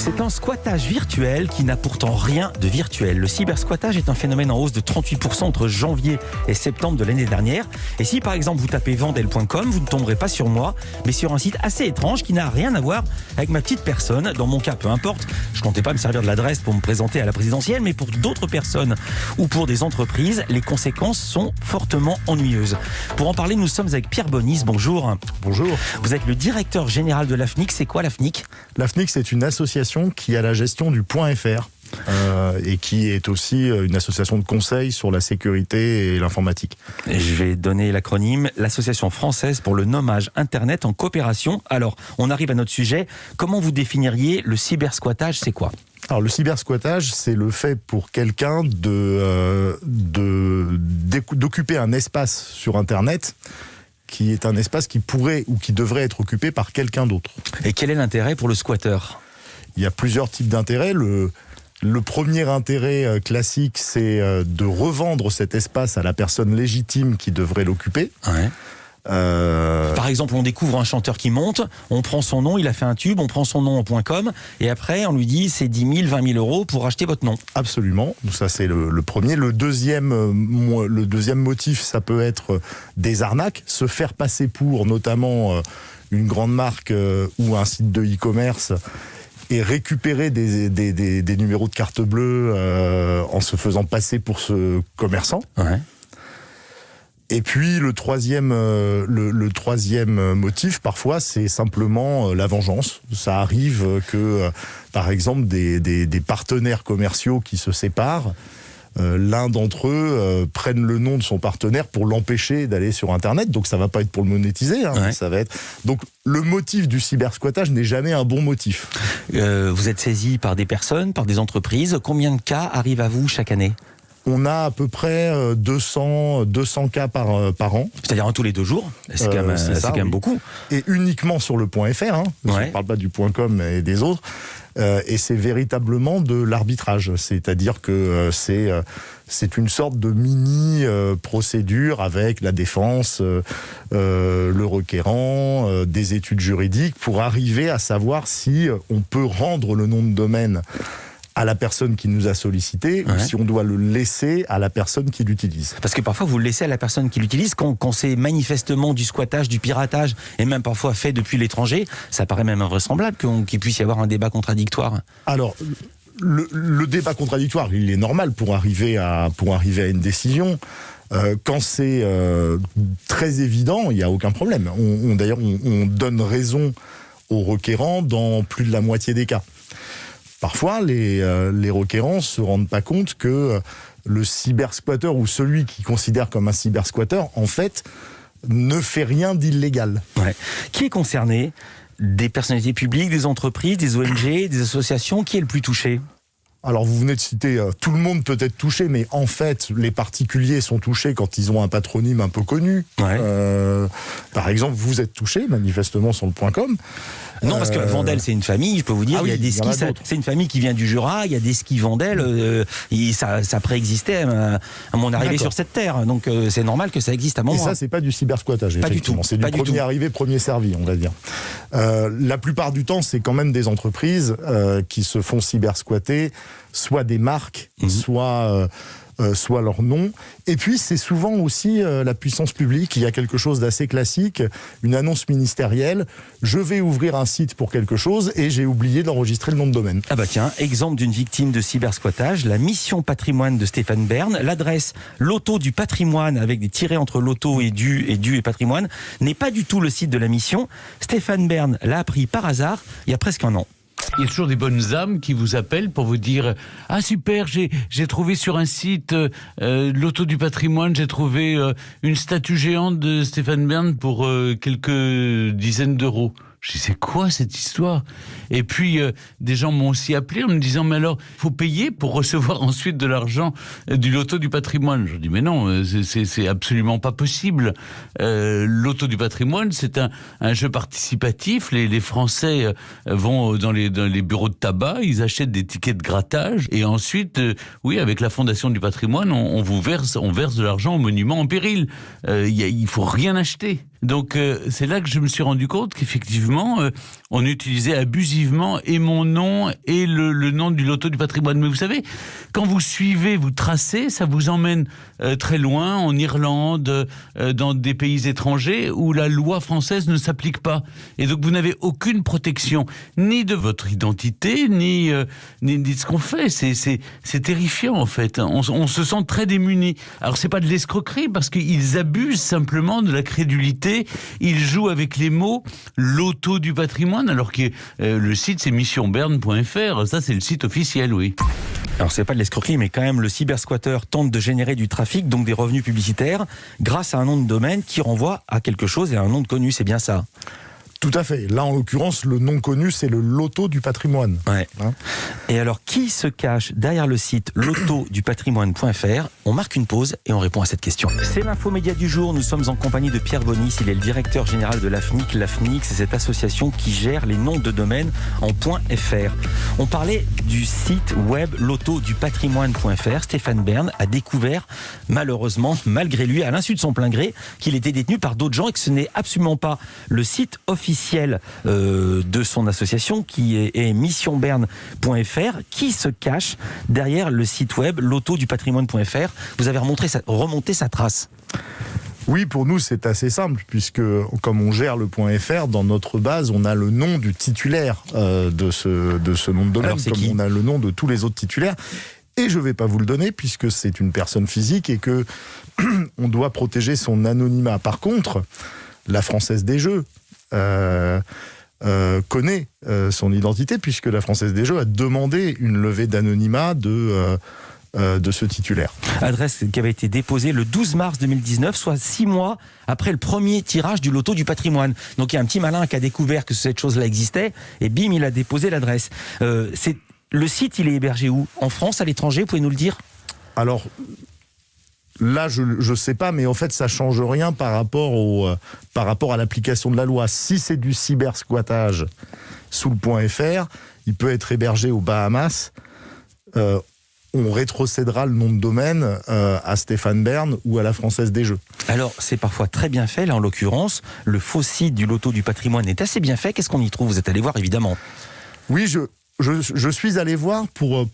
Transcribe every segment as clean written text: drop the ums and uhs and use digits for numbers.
C'est un squattage virtuel qui n'a pourtant rien de virtuel. Le cybersquattage est un phénomène en hausse de 38% entre janvier et septembre de l'année dernière. Et si par exemple vous tapez Vendel.com, vous ne tomberez pas sur moi, mais sur un site assez étrange qui n'a rien à voir avec ma petite personne. Dans mon cas, peu importe, je comptais pas me servir de l'adresse pour me présenter à la présidentielle, mais pour d'autres personnes ou pour des entreprises, les conséquences sont fortement ennuyeuses. Pour en parler, nous sommes avec Pierre Bonis. Bonjour. Bonjour. Vous êtes le directeur général de l'AFNIC. C'est quoi l'AFNIC ? L'AFNIC, c'est une association qui a la gestion du .fr et qui est aussi une association de conseil sur la sécurité et l'informatique. Je vais donner l'acronyme, l'Association française pour le nommage Internet en coopération. Alors, on arrive à notre sujet. Comment vous définiriez le cybersquattage ? C'est quoi ? Alors, le cybersquattage, c'est le fait pour quelqu'un d'occuper un espace sur Internet qui est un espace qui pourrait ou qui devrait être occupé par quelqu'un d'autre. Et quel est l'intérêt pour le squatteur ? Il y a plusieurs types d'intérêts. Le premier intérêt classique, c'est de revendre cet espace à la personne légitime qui devrait l'occuper. Ouais. Par exemple, on découvre un chanteur qui monte, on prend son nom, il a fait un tube, on prend son nom en .com, et après on lui dit c'est 10 000, 20 000 euros pour acheter votre nom. Absolument, ça c'est le premier. Le deuxième motif, ça peut être des arnaques, se faire passer pour notamment une grande marque ou un site de e-commerce et récupérer des numéros de carte bleue en se faisant passer pour ce commerçant. Ouais. Et puis le troisième motif, parfois, c'est simplement la vengeance. Ça arrive que, par exemple, des partenaires commerciaux qui se séparent, l'un d'entre eux prenne le nom de son partenaire pour l'empêcher d'aller sur Internet. Donc ça va pas être pour le monétiser. Ouais. Ça va être. Donc le motif du cybersquattage n'est jamais un bon motif. Vous êtes saisi par des personnes, par des entreprises. Combien de cas arrivent à vous chaque année ? On a à peu près 200 cas par an. C'est-à-dire tous les 2 jours. C'est quand même beaucoup. Et uniquement sur le .fr. Ouais. Je ne parle pas du .com et des autres. Et c'est véritablement de l'arbitrage. C'est-à-dire que c'est une sorte de mini-procédure avec la défense, le requérant, des études juridiques pour arriver à savoir si on peut rendre le nom de domaine à la personne qui nous a sollicité, ou si on doit le laisser à la personne qui l'utilise. Parce que parfois vous le laissez à la personne qui l'utilise quand c'est manifestement du squattage, du piratage, et même parfois fait depuis l'étranger, ça paraît même invraisemblable qu'il puisse y avoir un débat contradictoire. Alors, le débat contradictoire, il est normal pour arriver à une décision. Quand c'est très évident, il n'y a aucun problème. D'ailleurs, on donne raison aux requérants dans plus de la moitié des cas. Parfois, les requérants ne se rendent pas compte que le cybersquatteur ou celui qui considère comme un cybersquatteur, en fait, ne fait rien d'illégal. Ouais. Qui est concerné ? Des personnalités publiques, des entreprises, des ONG, des associations ? Qui est le plus touché ? Alors vous venez de citer, tout le monde peut être touché, mais en fait, les particuliers sont touchés quand ils ont un patronyme un peu connu. Ouais. Par exemple, vous êtes touché, manifestement, sur le .com. Non, parce que Vendel, c'est une famille, je peux vous dire, il y a des skis, c'est une famille qui vient du Jura, il y a des skis Vendel, ça préexistait à mon arrivée sur cette terre, donc c'est normal que ça existe à mon moment. Et ça, c'est pas du cybersquattage, effectivement. C'est du premier arrivé, premier servi, on va dire. La plupart du temps, c'est quand même des entreprises qui se font cybersquatter, soit des marques, soit leur nom. Et puis, c'est souvent aussi la puissance publique. Il y a quelque chose d'assez classique, une annonce ministérielle. Je vais ouvrir un site pour quelque chose et j'ai oublié d'enregistrer le nom de domaine. Ah bah tiens, exemple d'une victime de cybersquattage, la mission patrimoine de Stéphane Bern. L'adresse loto du patrimoine avec des tirets entre loto et du et patrimoine n'est pas du tout le site de la mission. Stéphane Bern l'a appris par hasard il y a presque un an. Il y a toujours des bonnes âmes qui vous appellent pour vous dire « Ah super, j'ai trouvé sur un site Loto du patrimoine, j'ai trouvé une statue géante de Stéphane Bern pour quelques dizaines d'euros. » Je dis, c'est quoi cette histoire ? Et puis, des gens m'ont aussi appelé en me disant, mais alors, il faut payer pour recevoir ensuite de l'argent du loto du patrimoine. Je dis, mais non, c'est absolument pas possible. Loto du patrimoine, c'est un jeu participatif. Les Français vont dans les bureaux de tabac, ils achètent des tickets de grattage, et ensuite, oui, avec la Fondation du patrimoine, on verse de l'argent au monument en péril. Il faut rien acheter. Donc c'est là que je me suis rendu compte qu'effectivement on utilisait abusivement et mon nom et le nom du loto du patrimoine. Mais vous savez, quand vous suivez, vous tracez, ça vous emmène très loin, en Irlande, dans des pays étrangers où la loi française ne s'applique pas. Et donc vous n'avez aucune protection, ni de votre identité, ni de ce qu'on fait. C'est terrifiant en fait. On se sent très démunis. Alors c'est pas de l'escroquerie parce qu'ils abusent simplement de la crédulité. Ils jouent avec les mots loto du patrimoine, alors que le site c'est missionberne.fr. Ça c'est le site officiel, oui. Alors c'est pas de l'escroquerie, mais quand même le cybersquatter tente de générer du trafic, donc des revenus publicitaires, grâce à un nom de domaine qui renvoie à quelque chose et à un nom de connu, c'est bien ça? Tout à fait. Là, en l'occurrence, le nom connu, c'est le loto du patrimoine. Ouais. Et alors, qui se cache derrière le site lotodupatrimoine.fr? On marque une pause et on répond à cette question. C'est l'infomédia du jour. Nous sommes en compagnie de Pierre Bonis. Il est le directeur général de l'AFNIC. L'AFNIC, c'est cette association qui gère les noms de domaine en .fr. On parlait du site web lotodupatrimoine.fr. Stéphane Bern a découvert, malheureusement, malgré lui, à l'insu de son plein gré, qu'il était détenu par d'autres gens et que ce n'est absolument pas le site officiel de son association qui est missionberne.fr, qui se cache derrière le site web lotodupatrimoine.fr. Vous avez remonté sa trace. Oui, pour nous, c'est assez simple, puisque comme on gère le .fr, dans notre base, on a le nom du titulaire de ce nom de domaine, alors, comme on a le nom de tous les autres titulaires. Et je ne vais pas vous le donner, puisque c'est une personne physique et que on doit protéger son anonymat. Par contre, la Française des Jeux connaît son identité, puisque la Française des Jeux a demandé une levée d'anonymat de ce titulaire. Adresse qui avait été déposée le 12 mars 2019, soit 6 mois après le premier tirage du loto du patrimoine. Donc il y a un petit malin qui a découvert que cette chose-là existait, et bim, il a déposé l'adresse. Le site, il est hébergé où? En France, à l'étranger, vous pouvez nous le dire? Alors, là, je sais pas, mais en fait, ça change rien par rapport à l'application de la loi. Si c'est du cybersquattage sous le .fr, il peut être hébergé aux Bahamas. On rétrocédera le nom de domaine à Stéphane Bern ou à la Française des Jeux. Alors, c'est parfois très bien fait. Là, en l'occurrence, le faux site du loto du patrimoine est assez bien fait. Qu'est-ce qu'on y trouve? Vous êtes allé voir, évidemment. Oui, je suis allé voir pour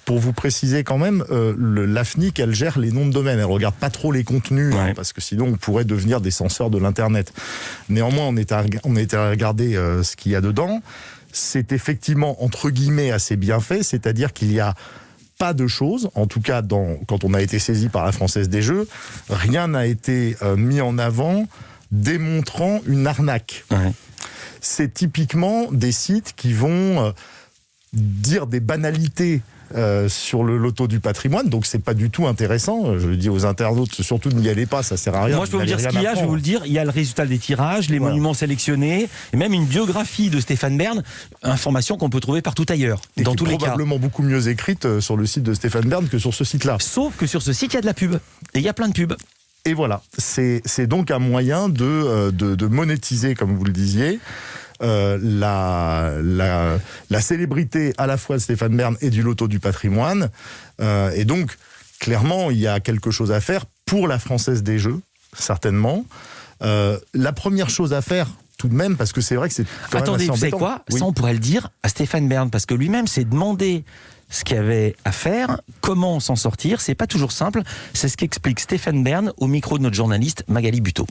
vous préciser quand même, l'AFNIC, elle gère les noms de domaine. Elle regarde pas trop les contenus, ouais. Parce que sinon on pourrait devenir des censeurs de l'Internet. Néanmoins, on était à regarder ce qu'il y a dedans. C'est effectivement, entre guillemets, assez bien fait, c'est-à-dire qu'il y a pas de choses, en tout cas quand on a été saisi par la Française des Jeux, rien n'a été mis en avant démontrant une arnaque. Ouais. C'est typiquement des sites qui vont dire des banalités sur le loto du patrimoine, donc c'est pas du tout intéressant. Je le dis aux internautes, surtout n'y allez pas, ça sert à rien. Moi je peux vous dire ce qu'il y a, je vais vous le dire, il y a le résultat des tirages, les monuments sélectionnés, et même une biographie de Stéphane Bern, information qu'on peut trouver partout ailleurs, et dans tous les cas. Probablement beaucoup mieux écrite sur le site de Stéphane Bern que sur ce site-là. Sauf que sur ce site, il y a de la pub, et il y a plein de pubs. Et voilà, c'est donc un moyen de monétiser, comme vous le disiez, la célébrité à la fois de Stéphane Bern et du loto du patrimoine. Et donc, clairement, il y a quelque chose à faire pour la Française des Jeux, certainement. La première chose à faire, tout de même, parce que c'est vrai que c'est quand même assez embêtant. Attendez, vous savez quoi? Oui. Ça, on pourrait le dire à Stéphane Bern, parce que lui-même s'est demandé ce qu'il y avait à faire, comment s'en sortir. C'est pas toujours simple. C'est ce qu'explique Stéphane Bern au micro de notre journaliste Magali Buteau.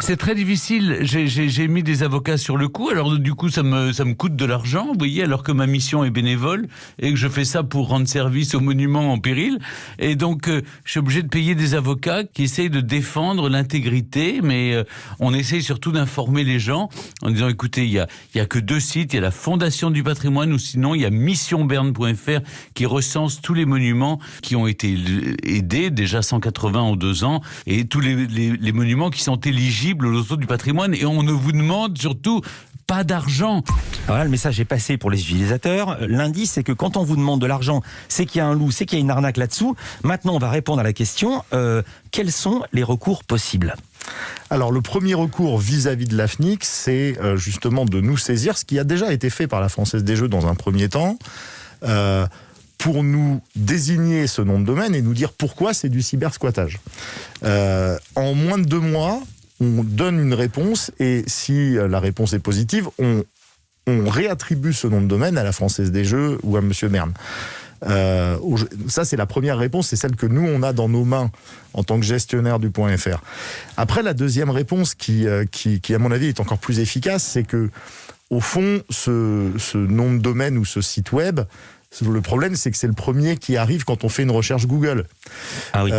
C'est très difficile. J'ai mis des avocats sur le coup. Alors du coup, ça me coûte de l'argent, vous voyez, alors que ma mission est bénévole et que je fais ça pour rendre service aux monuments en péril. Et donc, je suis obligé de payer des avocats qui essayent de défendre l'intégrité, mais on essaye surtout d'informer les gens en disant, écoutez, il y a que 2 sites. Il y a la Fondation du patrimoine ou sinon il y a missionberne.fr qui recense tous les monuments qui ont été aidés, déjà 180 en 2 ans, et tous les monuments qui sont éligibles au loto du patrimoine, et on ne vous demande surtout pas d'argent. Alors là, le message est passé pour les utilisateurs. L'indice, c'est que quand on vous demande de l'argent, c'est qu'il y a un loup, c'est qu'il y a une arnaque là-dessous. Maintenant, on va répondre à la question, quels sont les recours possibles? Alors, le premier recours vis-à-vis de l'AFNIC, c'est justement de nous saisir, ce qui a déjà été fait par la Française des Jeux dans un premier temps, pour nous désigner ce nom de domaine et nous dire pourquoi c'est du cybersquattage. En moins de 2 mois, on donne une réponse et si la réponse est positive, on réattribue ce nom de domaine à la Française des Jeux ou à Monsieur Merne. Ça, c'est la première réponse, c'est celle que nous, on a dans nos mains en tant que gestionnaire du .fr. Après, la deuxième réponse qui, à mon avis, est encore plus efficace, c'est que, au fond, ce nom de domaine ou ce site web, le problème, c'est que c'est le premier qui arrive quand on fait une recherche Google. Ah oui.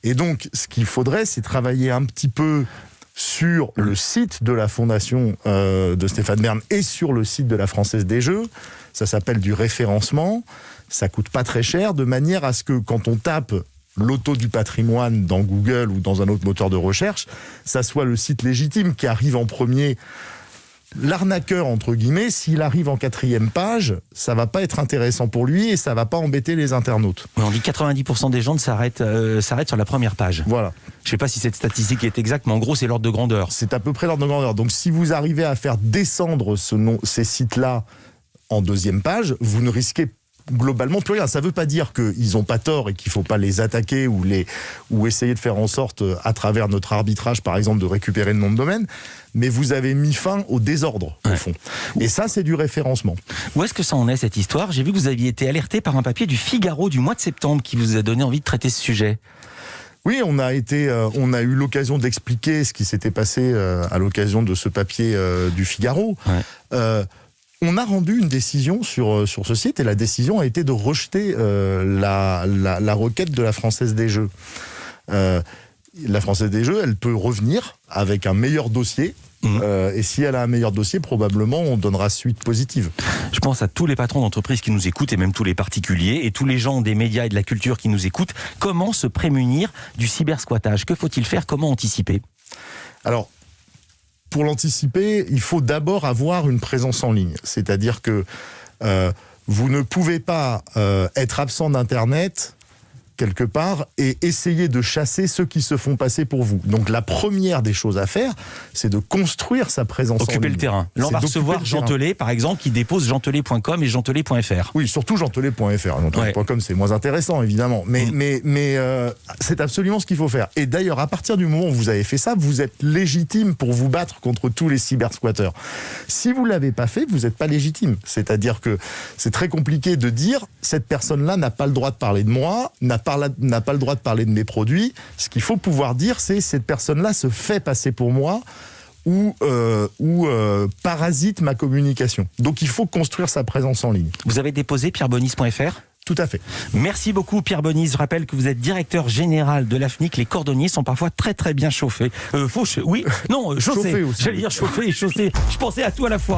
Et donc, ce qu'il faudrait, c'est travailler un petit peu sur le site de la fondation de Stéphane Bern et sur le site de la Française des Jeux. Ça s'appelle du référencement. Ça coûte pas très cher, de manière à ce que quand on tape Loto du patrimoine dans Google ou dans un autre moteur de recherche, ça soit le site légitime qui arrive en premier. L'arnaqueur, entre guillemets, s'il arrive en 4e page, ça va pas être intéressant pour lui et ça va pas embêter les internautes. On dit 90% des gens s'arrêtent sur la première page. Voilà. Je sais pas si cette statistique est exacte, mais en gros, c'est l'ordre de grandeur. C'est à peu près l'ordre de grandeur. Donc, si vous arrivez à faire descendre ces sites-là en 2e page, vous ne risquez globalement plus rien. Ça ne veut pas dire qu'ils n'ont pas tort et qu'il ne faut pas les attaquer ou essayer de faire en sorte, à travers notre arbitrage, par exemple, de récupérer le nom de domaine, mais vous avez mis fin au désordre, au fond. Et ça, c'est du référencement. Où est-ce que ça en est, cette histoire ? J'ai vu que vous aviez été alerté par un papier du Figaro du mois de septembre qui vous a donné envie de traiter ce sujet. Oui, on a eu l'occasion d'expliquer ce qui s'était passé à l'occasion de ce papier du Figaro. Ouais. On a rendu une décision sur ce site et la décision a été de rejeter la requête de la Française des Jeux. La Française des Jeux, elle peut revenir avec un meilleur dossier. Et si elle a un meilleur dossier, probablement on donnera suite positive. Je pense à tous les patrons d'entreprises qui nous écoutent et même tous les particuliers et tous les gens des médias et de la culture qui nous écoutent. Comment se prémunir du cybersquattage ? Que faut-il faire ? Comment anticiper ? Alors, pour l'anticiper, il faut d'abord avoir une présence en ligne. C'est-à-dire que vous ne pouvez pas être absent d'Internet quelque part et essayer de chasser ceux qui se font passer pour vous. Donc la première des choses à faire, c'est de construire sa présence en ligne. Occuper le terrain. Là, on va recevoir Jean Telet, par exemple, qui dépose jeantelet.com et jeantelet.fr. Oui, surtout jeantelet.fr. Jeantelet.com, c'est moins intéressant, évidemment. Mais c'est absolument ce qu'il faut faire. Et d'ailleurs, à partir du moment où vous avez fait ça, vous êtes légitime pour vous battre contre tous les cybersquatteurs. Si vous ne l'avez pas fait, vous n'êtes pas légitime. C'est-à-dire que c'est très compliqué de dire cette personne-là n'a pas le droit de parler de moi, n'a pas le droit de parler de mes produits. Ce qu'il faut pouvoir dire, c'est cette personne-là se fait passer pour moi ou parasite ma communication. Donc il faut construire sa présence en ligne. Vous avez déposé pierrebonis.fr ? Tout à fait. Merci beaucoup Pierre Bonis. Je rappelle que vous êtes directeur général de l'AFNIC. Les cordonniers sont parfois très très bien chauffés. Chaussés. J'allais dire chauffés et chaussés. Je pensais à tout à la fois.